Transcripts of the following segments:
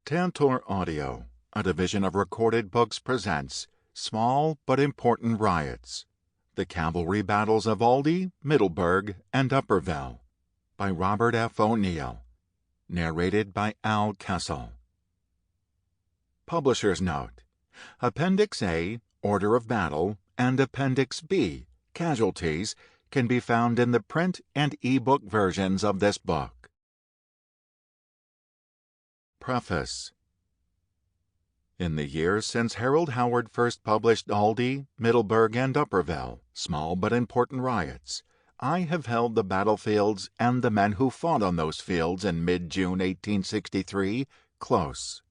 Tantor Audio, a division of Recorded Books, presents Small but Important Riots, The Cavalry Battles of Aldie, Middleburg, and Upperville, by Robert F. O'Neill, narrated by Al Kessel. Publisher's Note: Appendix A, Order of Battle, and Appendix B, Casualties, can be found in the print and e-book versions of this book. Preface. In the years since Harold Howard first published Aldie, Middleburg, and Upperville, Small but Important Riots, I have held the battlefields and the men who fought on those fields in mid-June 1863 close.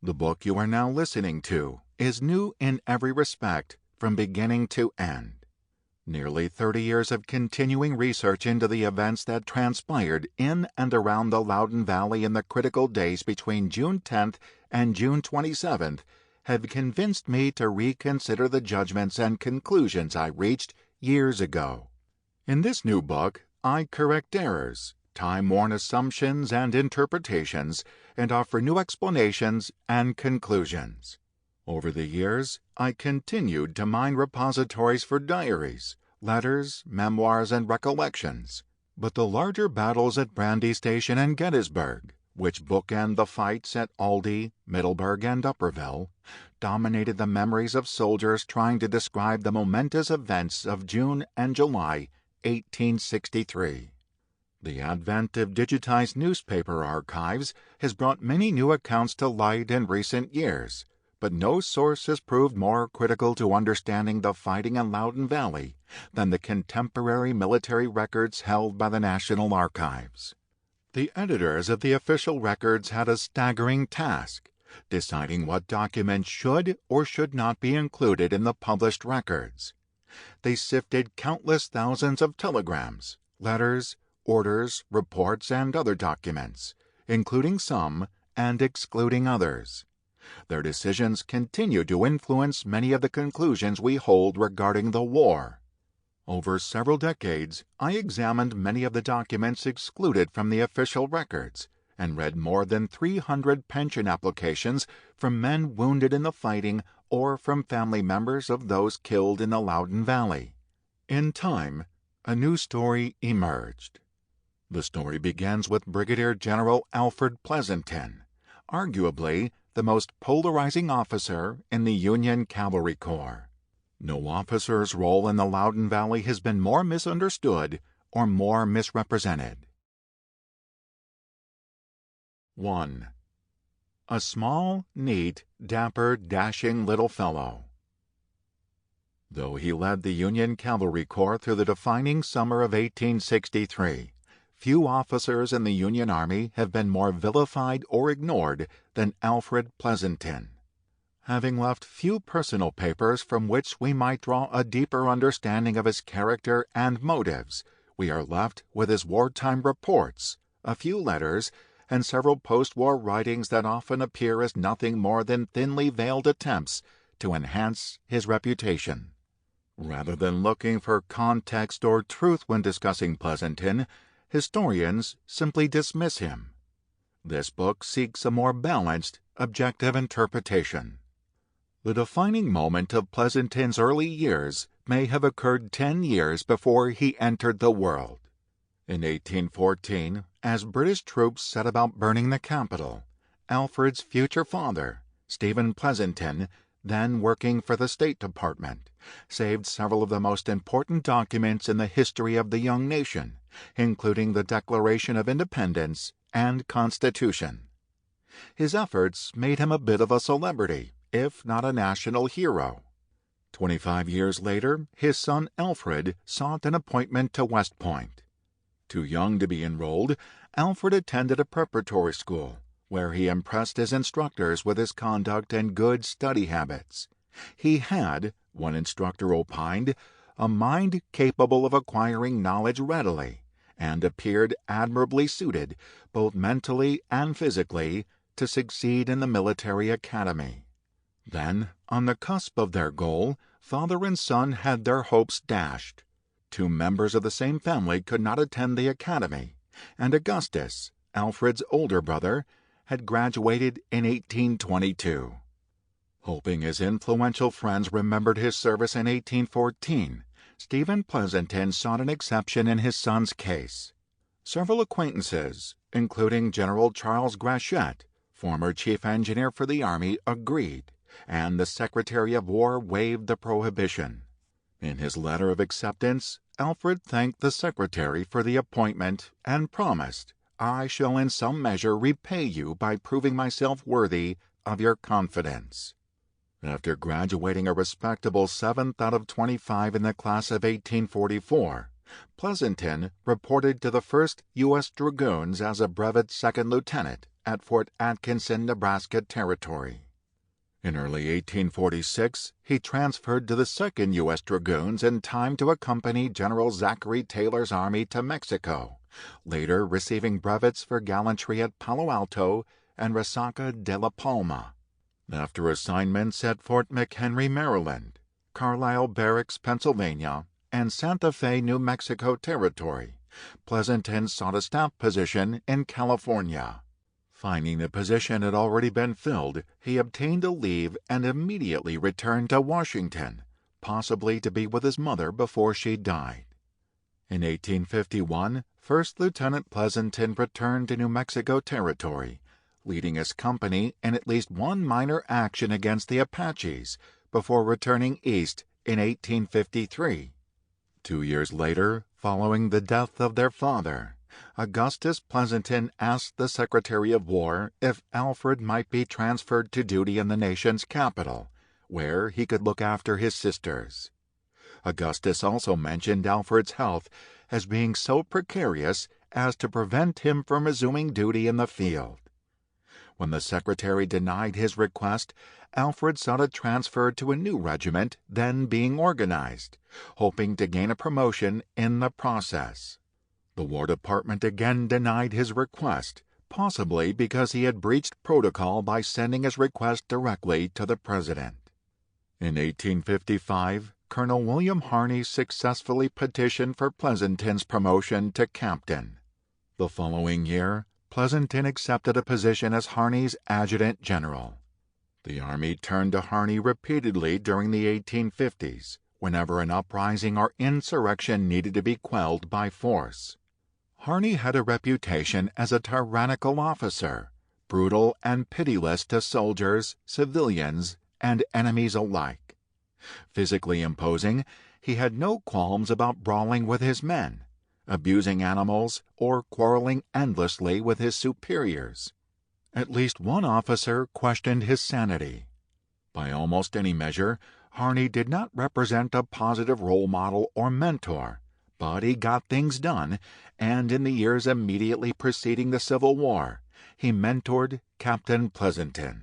The book you are now listening to is new in every respect from beginning to end. Nearly 30 years of continuing research into the events that transpired in and around the Loudoun Valley in the critical days between June 10th and June 27th have convinced me to reconsider the judgments and conclusions I reached years ago. In this new book, I correct errors, time-worn assumptions and interpretations, and offer new explanations and conclusions. Over the years, I continued to mine repositories for diaries, letters, memoirs, and recollections. But the larger battles at Brandy Station and Gettysburg, which bookend the fights at Aldie, Middleburg, and Upperville, dominated the memories of soldiers trying to describe the momentous events of June and July 1863. The advent of digitized newspaper archives has brought many new accounts to light in recent years, but no source has proved more critical to understanding the fighting in Loudoun Valley than the contemporary military records held by the National Archives. The editors of the official records had a staggering task, deciding what documents should or should not be included in the published records. They sifted countless thousands of telegrams, letters, orders, reports, and other documents, including some and excluding others. Their decisions continue to influence many of the conclusions we hold regarding the war. Over several decades, I examined many of the documents excluded from the official records and read more than 300 pension applications from men wounded in the fighting or from family members of those killed in the Loudoun Valley. In time, a new story emerged. The story begins with Brigadier General Alfred Pleasonton, arguably the most polarizing officer in the Union Cavalry Corps. No officer's role in the Loudoun Valley has been more misunderstood or more misrepresented. 1. A small, neat, dapper, dashing little fellow. Though he led the Union Cavalry Corps through the defining summer of 1863, few officers in the Union Army have been more vilified or ignored than Alfred Pleasonton. Having left few personal papers from which we might draw a deeper understanding of his character and motives, we are left with his wartime reports, a few letters, and several post-war writings that often appear as nothing more than thinly veiled attempts to enhance his reputation. Rather than looking for context or truth when discussing Pleasonton, historians simply dismiss him. This book seeks a more balanced, objective interpretation. The defining moment of Pleasonton's early years may have occurred 10 years before he entered the world. In 1814, as British troops set about burning the capital, Alfred's future father, Stephen Pleasonton, then working for the State Department, saved several of the most important documents in the history of the young nation, including the Declaration of Independence and Constitution. His efforts made him a bit of a celebrity, if not a national hero. 25 years later, his son Alfred sought an appointment to West Point. Too young to be enrolled, Alfred attended a preparatory school, where he impressed his instructors with his conduct and good study habits. He had, one instructor opined, a mind capable of acquiring knowledge readily, and appeared admirably suited, both mentally and physically, to succeed in the military academy. Then, on the cusp of their goal, father and son had their hopes dashed. 2 members of the same family could not attend the academy, and Augustus, Alfred's older brother, had graduated in 1822. Hoping his influential friends remembered his service in 1814, Stephen Pleasonton sought an exception in his son's case. Several acquaintances, including General Charles Grachette, former chief engineer for the Army, agreed, and the Secretary of War waived the prohibition. In his letter of acceptance, Alfred thanked the Secretary for the appointment and promised, "I shall in some measure repay you by proving myself worthy of your confidence." After graduating a respectable 7th out of 25 in the class of 1844, Pleasonton reported to the 1st U.S. Dragoons as a brevet second lieutenant at Fort Atkinson, Nebraska Territory. In early 1846, he transferred to the 2nd U.S. Dragoons in time to accompany General Zachary Taylor's army to Mexico, later receiving brevets for gallantry at Palo Alto and Resaca de la Palma. After assignments at Fort McHenry, Maryland, Carlisle Barracks, Pennsylvania, and Santa Fe, New Mexico Territory, Pleasonton sought a staff position in California. Finding the position had already been filled, he obtained a leave and immediately returned to Washington, possibly to be with his mother before she died. In 1851, First Lieutenant Pleasonton returned to New Mexico Territory, leading his company in at least one minor action against the Apaches before returning east in 1853. 2 years later, following the death of their father, Augustus Pleasonton asked the Secretary of War if Alfred might be transferred to duty in the nation's capital, where he could look after his sisters. Augustus also mentioned Alfred's health as being so precarious as to prevent him from resuming duty in the field. When the Secretary denied his request, Alfred sought a transfer to a new regiment then being organized, hoping to gain a promotion in the process. The War Department again denied his request, possibly because he had breached protocol by sending his request directly to the President. In 1855, Colonel William Harney successfully petitioned for Pleasonton's promotion to captain. The following year, Pleasonton accepted a position as Harney's adjutant general. The Army turned to Harney repeatedly during the 1850s, whenever an uprising or insurrection needed to be quelled by force. Harney had a reputation as a tyrannical officer, brutal and pitiless to soldiers, civilians, and enemies alike. Physically imposing, he had no qualms about brawling with his men, abusing animals, or quarreling endlessly with his superiors. At least one officer questioned his sanity. By almost any measure, Harney did not represent a positive role model or mentor, but he got things done, and in the years immediately preceding the Civil War, he mentored Captain Pleasonton.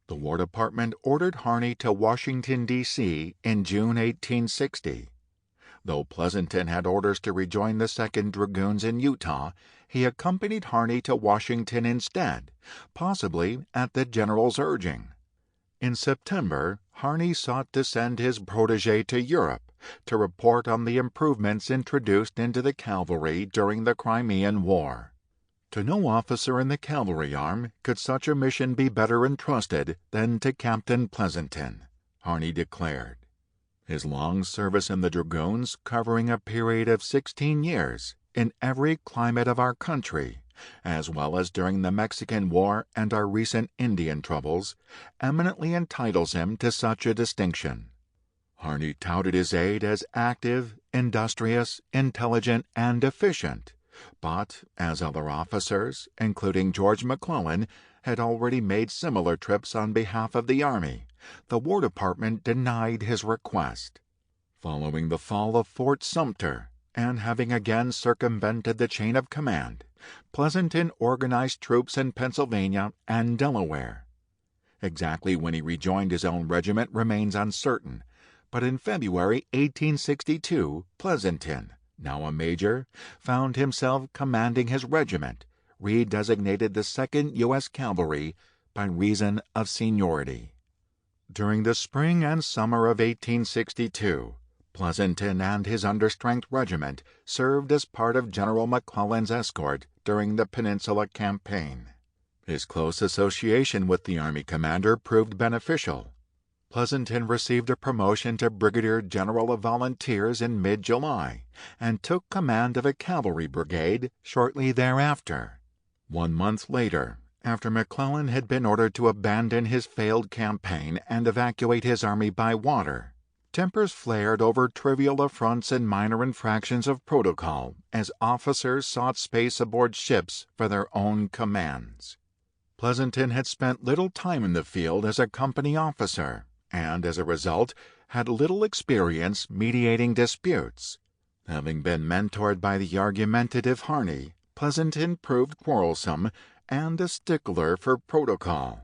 The War Department ordered Harney to Washington, D.C. in June 1860. Though Pleasonton had orders to rejoin the 2nd Dragoons in Utah, he accompanied Harney to Washington instead, possibly at the general's urging. In September, Harney sought to send his protege to Europe to report on the improvements introduced into the cavalry during the Crimean War. To no officer in the cavalry arm could such a mission be better entrusted than to Captain Pleasonton, Harney declared. His long service in the Dragoons, covering a period of 16 years in every climate of our country, as well as during the Mexican War and our recent Indian troubles, eminently entitles him to such a distinction. Harney touted his aide as active, industrious, intelligent, and efficient, but, as other officers, including George McClellan, had already made similar trips on behalf of the Army, the War Department denied his request. Following the fall of Fort Sumter, and having again circumvented the chain of command, Pleasonton organized troops in Pennsylvania and Delaware. Exactly when he rejoined his own regiment remains uncertain, but in February 1862, Pleasonton, now a major, found himself commanding his regiment, redesignated the 2nd U.S. Cavalry by reason of seniority. During the spring and summer of 1862, Pleasonton and his understrength regiment served as part of General McClellan's escort during the Peninsula Campaign. His close association with the Army commander proved beneficial. Pleasonton received a promotion to Brigadier General of Volunteers in mid-July and took command of a cavalry brigade shortly thereafter. 1 month later, after McClellan had been ordered to abandon his failed campaign and evacuate his army by water, tempers flared over trivial affronts and minor infractions of protocol as officers sought space aboard ships for their own commands. Pleasonton had spent little time in the field as a company officer, and as a result had little experience mediating disputes. Having been mentored by the argumentative Harney, Pleasonton proved quarrelsome and a stickler for protocol.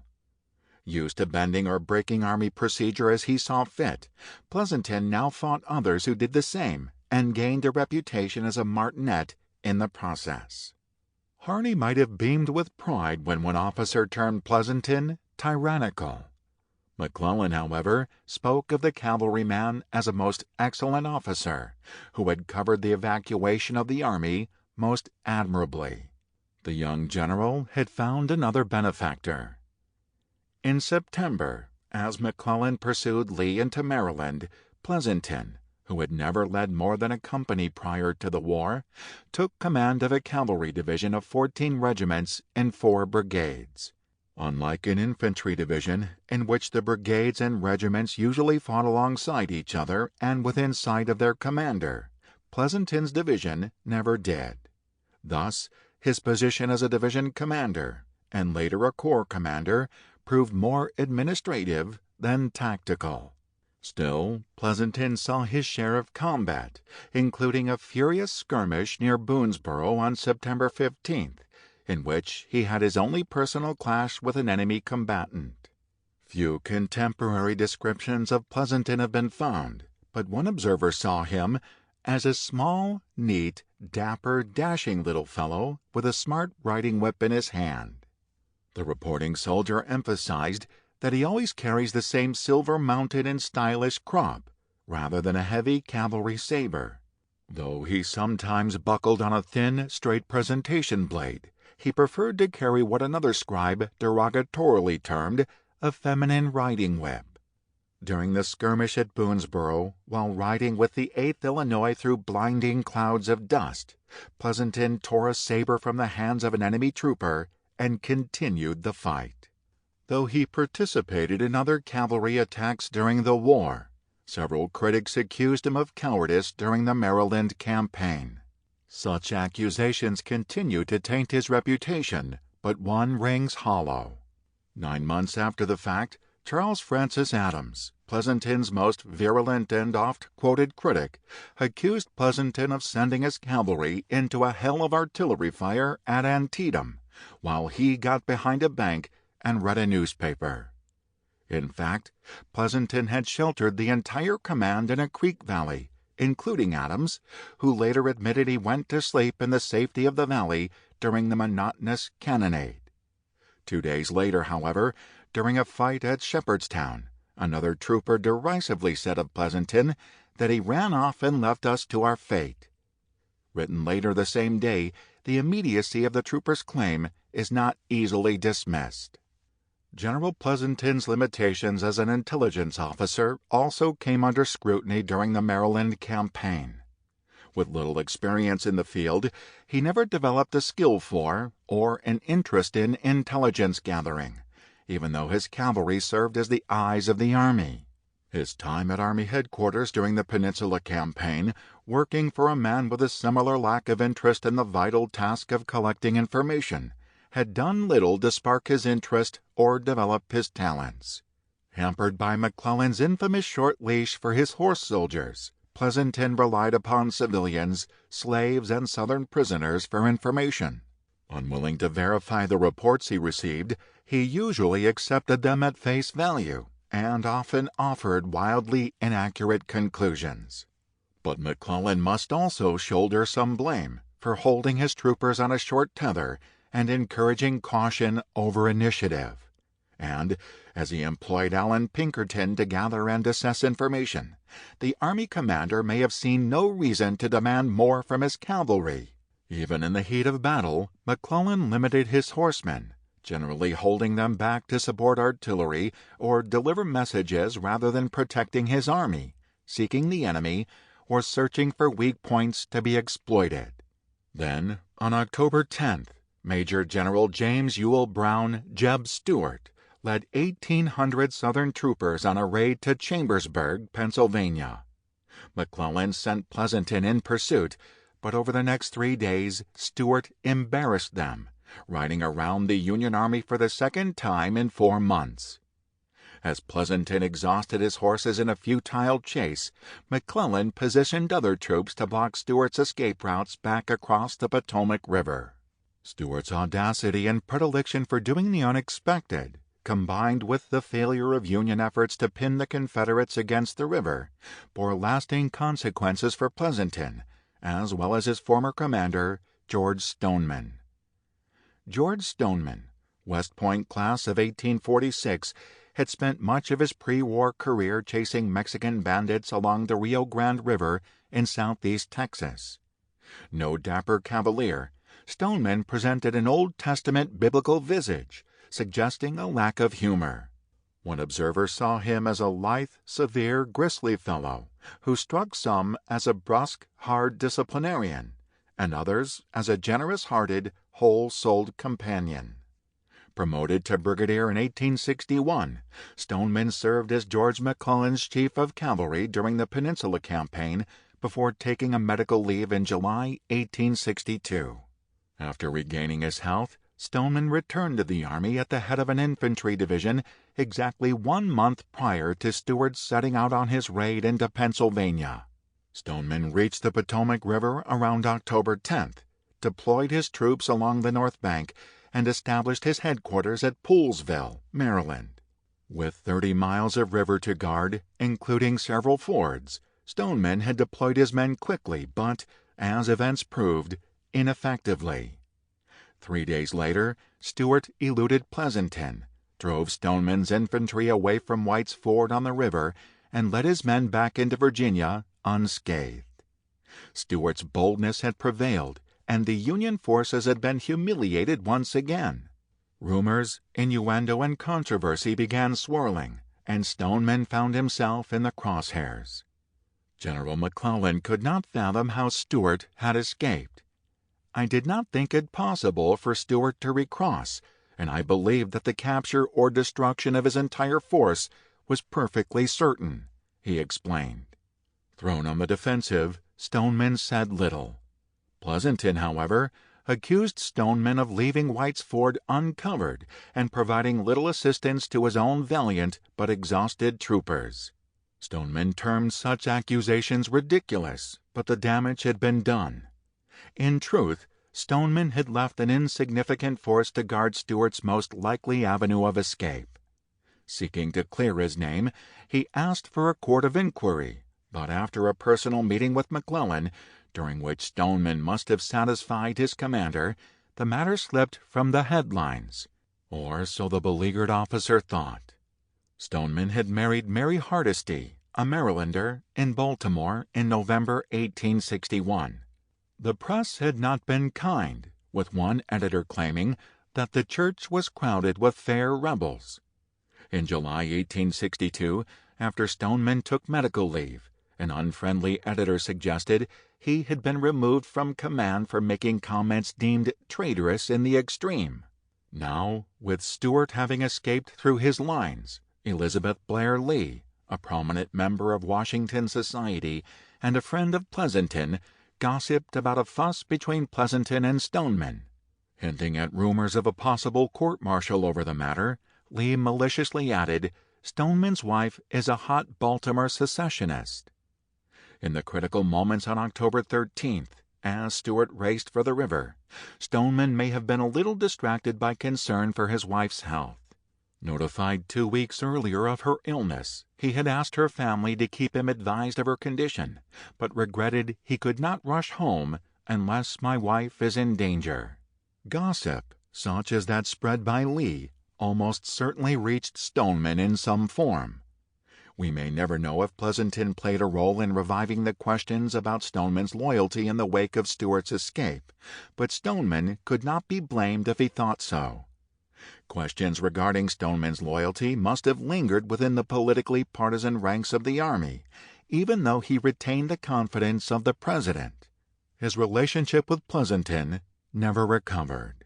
Used to bending or breaking Army procedure as he saw fit, Pleasonton now fought others who did the same and gained a reputation as a martinet in the process. Harney might have beamed with pride when one officer termed Pleasonton tyrannical. McClellan, however, spoke of the cavalryman as a most excellent officer, who had covered the evacuation of the army most admirably. The young general had found another benefactor. In September, as McClellan pursued Lee into Maryland, Pleasonton, who had never led more than a company prior to the war, took command of a cavalry division of 14 regiments and 4 brigades. Unlike an infantry division, in which the brigades and regiments usually fought alongside each other and within sight of their commander, Pleasonton's division never did. Thus, his position as a division commander, and later a corps commander, proved more administrative than tactical. Still, Pleasonton saw his share of combat, including a furious skirmish near Boonesboro on September 15th, in which he had his only personal clash with an enemy combatant. Few contemporary descriptions of Pleasonton have been found, but one observer saw him as a small, neat, dapper, dashing little fellow with a smart riding whip in his hand. The reporting soldier emphasized that he always carries the same silver-mounted and stylish crop, rather than a heavy cavalry saber. Though he sometimes buckled on a thin, straight presentation blade, he preferred to carry what another scribe derogatorily termed a feminine riding whip. During the skirmish at Boonesboro, while riding with the 8th Illinois through blinding clouds of dust, Pleasonton tore a saber from the hands of an enemy trooper and continued the fight. Though he participated in other cavalry attacks during the war, several critics accused him of cowardice during the Maryland campaign. Such accusations continue to taint his reputation, but one rings hollow. 9 months after the fact, Charles Francis Adams, Pleasonton's most virulent and oft-quoted critic, accused Pleasonton of sending his cavalry into a hell of artillery fire at Antietam, while he got behind a bank and read a newspaper. In fact, Pleasonton had sheltered the entire command in a creek valley, including Adams, who later admitted he went to sleep in the safety of the valley during the monotonous cannonade. 2 days later, however, during a fight at Shepherdstown, another trooper derisively said of Pleasonton that he ran off and left us to our fate. Written later the same day, the immediacy of the trooper's claim is not easily dismissed. General Pleasonton's limitations as an intelligence officer also came under scrutiny during the Maryland campaign. With little experience in the field, he never developed a skill for or an interest in intelligence gathering, even though his cavalry served as the eyes of the Army. His time at Army headquarters during the Peninsula Campaign, working for a man with a similar lack of interest in the vital task of collecting information, had done little to spark his interest or develop his talents. Hampered by McClellan's infamous short leash for his horse soldiers, Pleasonton relied upon civilians, slaves, and Southern prisoners for information. Unwilling to verify the reports he received, he usually accepted them at face value and often offered wildly inaccurate conclusions. But McClellan must also shoulder some blame for holding his troopers on a short tether and encouraging caution over initiative. And, as he employed Alan Pinkerton to gather and assess information, the Army commander may have seen no reason to demand more from his cavalry. Even in the heat of battle, McClellan limited his horsemen, generally holding them back to support artillery or deliver messages rather than protecting his army, seeking the enemy, or searching for weak points to be exploited. Then, on October 10th, Major General James Ewell Brown "Jeb" Stuart led 1,800 Southern troopers on a raid to Chambersburg, Pennsylvania. McClellan sent Pleasonton in pursuit, but over the next 3 days Stuart embarrassed them, riding around the Union Army for the second time in 4 months. As Pleasonton exhausted his horses in a futile chase, McClellan positioned other troops to block Stuart's escape routes back across the Potomac River. Stuart's audacity and predilection for doing the unexpected, combined with the failure of Union efforts to pin the Confederates against the river, bore lasting consequences for Pleasonton, as well as his former commander, George Stoneman. George Stoneman, West Point class of 1846, had spent much of his pre-war career chasing Mexican bandits along the Rio Grande River in southeast Texas. No dapper cavalier, Stoneman presented an Old Testament biblical visage, suggesting a lack of humor. One observer saw him as a lithe, severe, gristly fellow, who struck some as a brusque, hard disciplinarian, and others as a generous-hearted, whole-souled companion. Promoted to brigadier in 1861, Stoneman served as George McClellan's chief of cavalry during the Peninsula Campaign before taking a medical leave in July 1862. After regaining his health, Stoneman returned to the Army at the head of an infantry division exactly 1 month prior to Stuart's setting out on his raid into Pennsylvania. Stoneman reached the Potomac River around October 10th, deployed his troops along the north bank, and established his headquarters at Poolesville, Maryland. With 30 miles of river to guard, including several fords, Stoneman had deployed his men quickly but, as events proved, ineffectively. 3 days later, Stuart eluded Pleasonton, drove Stoneman's infantry away from White's Ford on the river, and led his men back into Virginia unscathed. Stuart's boldness had prevailed, and the Union forces had been humiliated once again. Rumors, innuendo, and controversy began swirling, and Stoneman found himself in the crosshairs. General McClellan could not fathom how Stuart had escaped. "I did not think it possible for Stuart to recross, and I believed that the capture or destruction of his entire force was perfectly certain," he explained. Thrown on the defensive, Stoneman said little. Pleasonton, however, accused Stoneman of leaving White's Ford uncovered and providing little assistance to his own valiant but exhausted troopers. Stoneman termed such accusations ridiculous, but the damage had been done. In truth, Stoneman had left an insignificant force to guard Stuart's most likely avenue of escape. Seeking to clear his name, he asked for a court of inquiry, but after a personal meeting with McClellan, during which Stoneman must have satisfied his commander, the matter slipped from the headlines, or so the beleaguered officer thought. Stoneman had married Mary Hardesty, a Marylander, in Baltimore in November 1861. The press had not been kind, with one editor claiming that the church was crowded with fair rebels. In July 1862, after Stoneman took medical leave, an unfriendly editor suggested he had been removed from command for making comments deemed traitorous in the extreme. Now, with Stuart having escaped through his lines, Elizabeth Blair Lee, a prominent member of Washington society and a friend of Pleasonton, gossiped about a fuss between Pleasonton and Stoneman. Hinting at rumors of a possible court-martial over the matter, Lee maliciously added, "Stoneman's wife is a hot Baltimore secessionist." In the critical moments on October 13th, as Stuart raced for the river, Stoneman may have been a little distracted by concern for his wife's health. Notified 2 weeks earlier of her illness, he had asked her family to keep him advised of her condition, but regretted he could not rush home unless my wife is in danger. Gossip, such as that spread by Lee, almost certainly reached Stoneman in some form. We may never know if Pleasonton played a role in reviving the questions about Stoneman's loyalty in the wake of Stuart's escape, but Stoneman could not be blamed if he thought so. Questions regarding Stoneman's loyalty must have lingered within the politically partisan ranks of the Army, even though he retained the confidence of the President. His relationship with Pleasanton never recovered.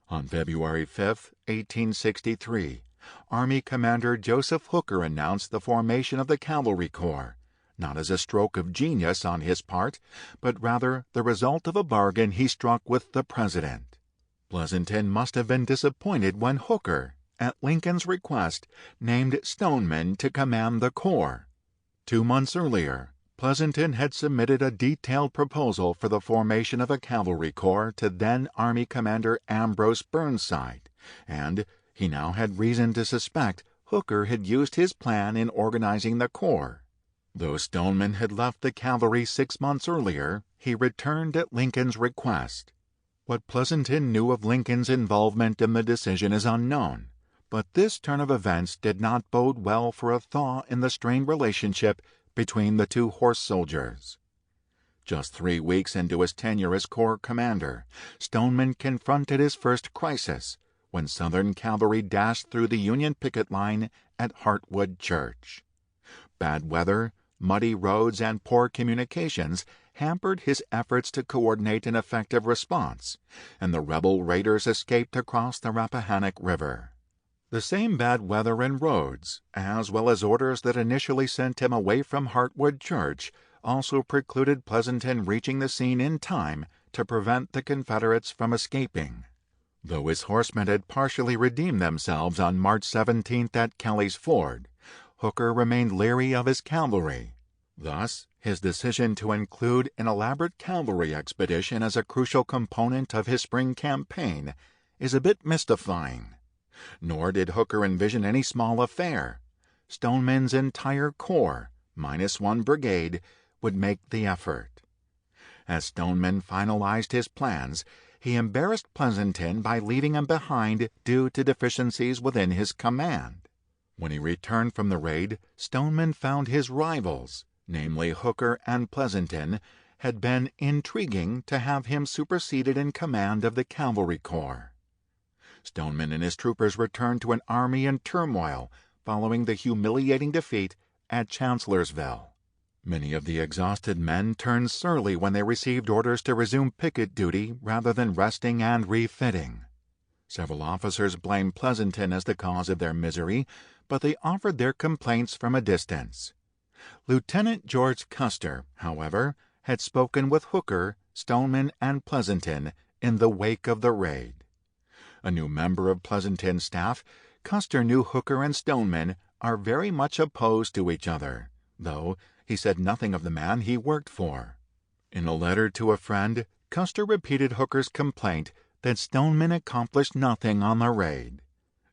On February 5, 1863, Army Commander Joseph Hooker announced the formation of the Cavalry Corps, not as a stroke of genius on his part, but rather the result of a bargain he struck with the President. Pleasanton must have been disappointed when Hooker, at Lincoln's request, named Stoneman to command the corps. 2 months earlier, Pleasanton had submitted a detailed proposal for the formation of a cavalry corps to then Army Commander Ambrose Burnside, and he now had reason to suspect Hooker had used his plan in organizing the corps. Though Stoneman had left the cavalry 6 months earlier, he returned at Lincoln's request. What Pleasanton knew of Lincoln's involvement in the decision is unknown, but this turn of events did not bode well for a thaw in the strained relationship between the two horse soldiers. Just 3 weeks into his tenure as corps commander, Stoneman confronted his first crisis when Southern cavalry dashed through the Union picket line at Hartwood Church. Bad weather, muddy roads, and poor communications hampered his efforts to coordinate an effective response, and the rebel raiders escaped across the Rappahannock River. The same bad weather and roads, as well as orders that initially sent him away from Hartwood Church, also precluded Pleasanton reaching the scene in time to prevent the Confederates from escaping. Though his horsemen had partially redeemed themselves on March 17th at Kelly's Ford, Hooker remained leery of his cavalry. Thus, his decision to include an elaborate cavalry expedition as a crucial component of his spring campaign is a bit mystifying. Nor did Hooker envision any small affair. Stoneman's entire corps, minus 1 brigade, would make the effort. As Stoneman finalized his plans, he embarrassed Pleasanton by leaving him behind due to deficiencies within his command. When he returned from the raid, Stoneman found his rivals, namely Hooker and Pleasanton, had been intriguing to have him superseded in command of the Cavalry Corps. Stoneman and his troopers returned to an army in turmoil following the humiliating defeat at Chancellorsville. Many of the exhausted men turned surly when they received orders to resume picket duty rather than resting and refitting. Several officers blamed Pleasanton as the cause of their misery, but they offered their complaints from a distance. Lieutenant George Custer, however, had spoken with Hooker, Stoneman, and Pleasanton in the wake of the raid. A new member of Pleasanton's staff, Custer knew Hooker and Stoneman are very much opposed to each other, though he said nothing of the man he worked for. In a letter to a friend, Custer repeated Hooker's complaint that Stoneman accomplished nothing on the raid.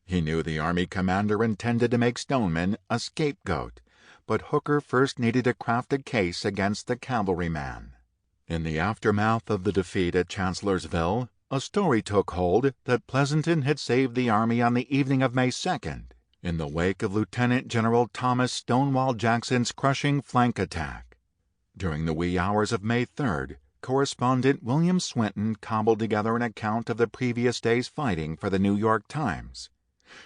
He knew the Army commander intended to make Stoneman a scapegoat, but Hooker first needed to craft a case against the cavalryman. In the aftermath of the defeat at Chancellorsville, a story took hold that Pleasanton had saved the Army on the evening of May 2nd, in the wake of Lieutenant General Thomas Stonewall Jackson's crushing flank attack. During the wee hours of May 3rd, correspondent William Swinton cobbled together an account of the previous day's fighting for the New York Times.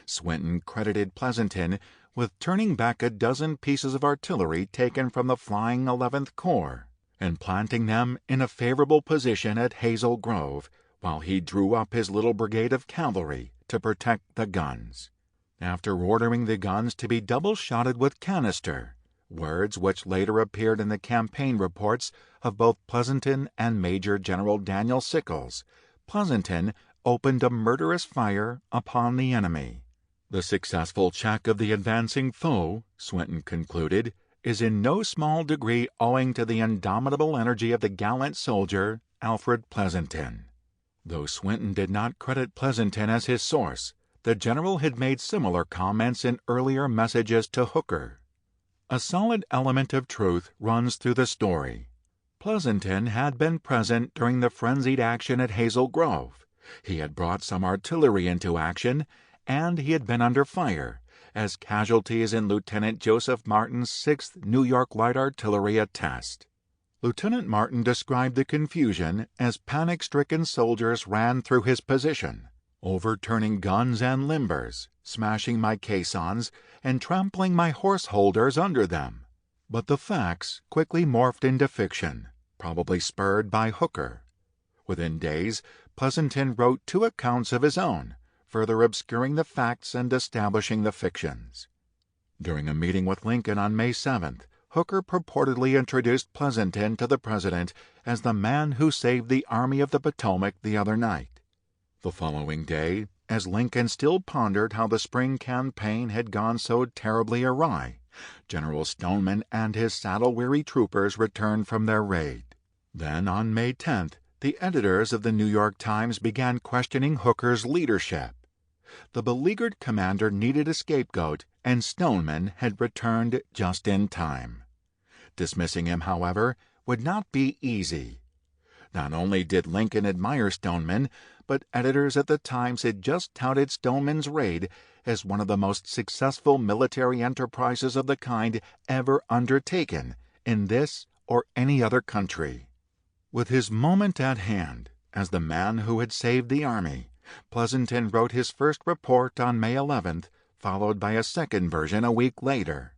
Swinton credited Pleasanton with turning back a dozen pieces of artillery taken from the flying 11th Corps and planting them in a favorable position at Hazel Grove, while he drew up his little brigade of cavalry to protect the guns. After ordering the guns to be double-shotted with canister, words which later appeared in the campaign reports of both Pleasanton and Major General Daniel Sickles, Pleasanton opened a murderous fire upon the enemy. The successful check of the advancing foe, Swinton concluded, is in no small degree owing to the indomitable energy of the gallant soldier, Alfred Pleasanton. Though Swinton did not credit Pleasanton as his source, the general had made similar comments in earlier messages to Hooker. A solid element of truth runs through the story. Pleasanton had been present during the frenzied action at Hazel Grove. He had brought some artillery into action, and he had been under fire, as casualties in Lieutenant Joseph Martin's 6th New York Light Artillery attest. Lieutenant Martin described the confusion as panic-stricken soldiers ran through his position. overturning guns and limbers, smashing my caissons, and trampling my horse holders under them. But the facts quickly morphed into fiction, probably spurred by Hooker. Within days, Pleasonton wrote 2 accounts of his own, further obscuring the facts and establishing the fictions. During a meeting with Lincoln on May 7th, Hooker purportedly introduced Pleasonton to the President as the man who saved the Army of the Potomac the other night. The following day, as Lincoln still pondered how the spring campaign had gone so terribly awry, General Stoneman and his saddle-weary troopers returned from their raid. Then, on May 10th, the editors of the New York Times began questioning Hooker's leadership. The beleaguered commander needed a scapegoat, and Stoneman had returned just in time. Dismissing him, however, would not be easy. Not only did Lincoln admire Stoneman, but editors at the Times had just touted Stoneman's raid as one of the most successful military enterprises of the kind ever undertaken in this or any other country. With his moment at hand, as the man who had saved the army, Pleasonton wrote his first report on May 11th, followed by a second version a week later.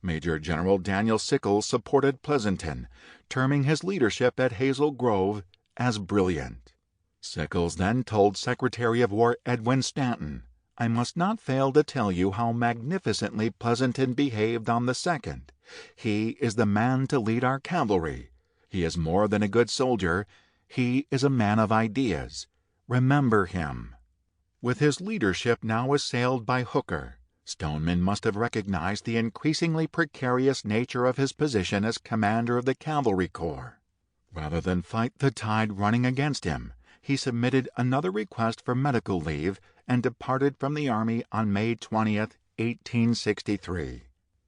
Major General Daniel Sickles supported Pleasonton, terming his leadership at Hazel Grove as brilliant. Sickles then told Secretary of War Edwin Stanton, "I must not fail to tell you how magnificently Pleasonton behaved on the 2nd. He is the man to lead our cavalry. He is more than a good soldier. He is a man of ideas. Remember him." With his leadership now assailed by Hooker, Stoneman must have recognized the increasingly precarious nature of his position as commander of the Cavalry Corps. Rather than fight the tide running against him, he submitted another request for medical leave and departed from the Army on May 20th, 1863.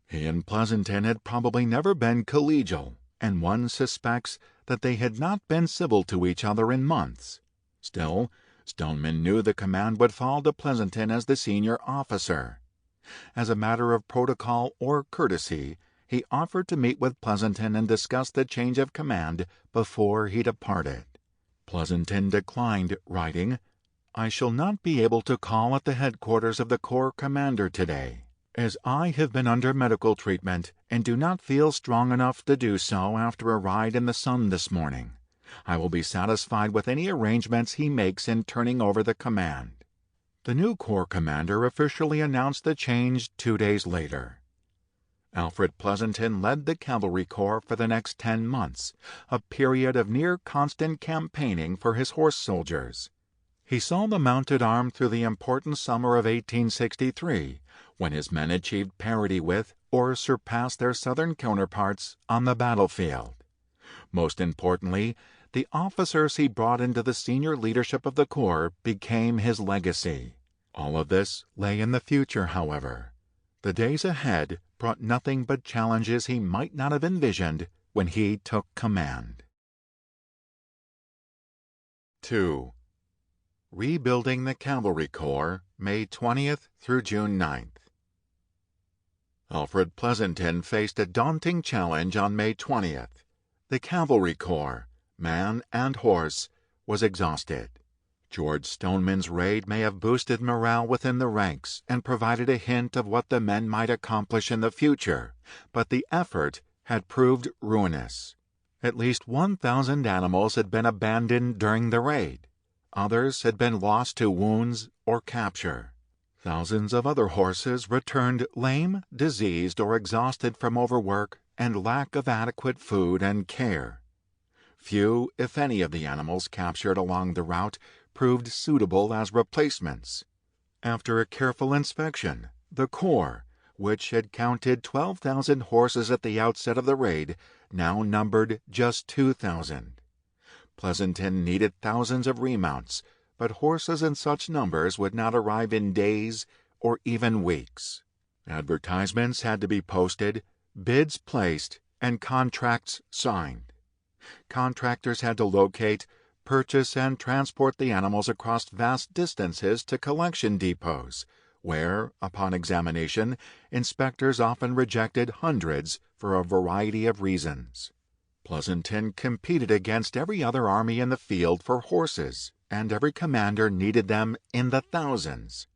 He and Pleasonton had probably never been collegial, and one suspects that they had not been civil to each other in months. Still, Stoneman knew the command would fall to Pleasonton as the senior officer. As a matter of protocol or courtesy, he offered to meet with Pleasonton and discuss the change of command before he departed. Pleasonton declined, writing, "I shall not be able to call at the headquarters of the Corps commander today, as I have been under medical treatment and do not feel strong enough to do so after a ride in the sun this morning. I will be satisfied with any arrangements he makes in turning over the command." The new Corps commander officially announced the change 2 days later. Alfred Pleasonton led the Cavalry Corps for the next 10 months, a period of near constant campaigning for his horse soldiers. He saw the mounted arm through the important summer of 1863, when his men achieved parity with or surpassed their Southern counterparts on the battlefield. Most importantly, the officers he brought into the senior leadership of the Corps became his legacy. All of this lay in the future, however. The days ahead brought nothing but challenges he might not have envisioned when he took command. 2. Rebuilding the Cavalry Corps, May 20th through June 9th. Alfred Pleasonton faced a daunting challenge on May 20th. The Cavalry Corps, man and horse, was exhausted. George Stoneman's raid may have boosted morale within the ranks and provided a hint of what the men might accomplish in the future, but the effort had proved ruinous. At least 1,000 animals had been abandoned during the raid. Others had been lost to wounds or capture. Thousands of other horses returned lame, diseased, or exhausted from overwork and lack of adequate food and care. Few, if any, of the animals captured along the route proved suitable as replacements. After a careful inspection, the Corps, which had counted 12,000 horses at the outset of the raid, now numbered just 2,000. Pleasonton needed thousands of remounts, but horses in such numbers would not arrive in days or even weeks. Advertisements had to be posted, bids placed, and contracts signed. Contractors had to locate, purchase, and transport the animals across vast distances to collection depots, where, upon examination, inspectors often rejected hundreds for a variety of reasons. Pleasonton competed against every other army in the field for horses. and every commander needed them in the thousands.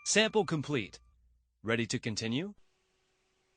Sample complete. Ready to continue?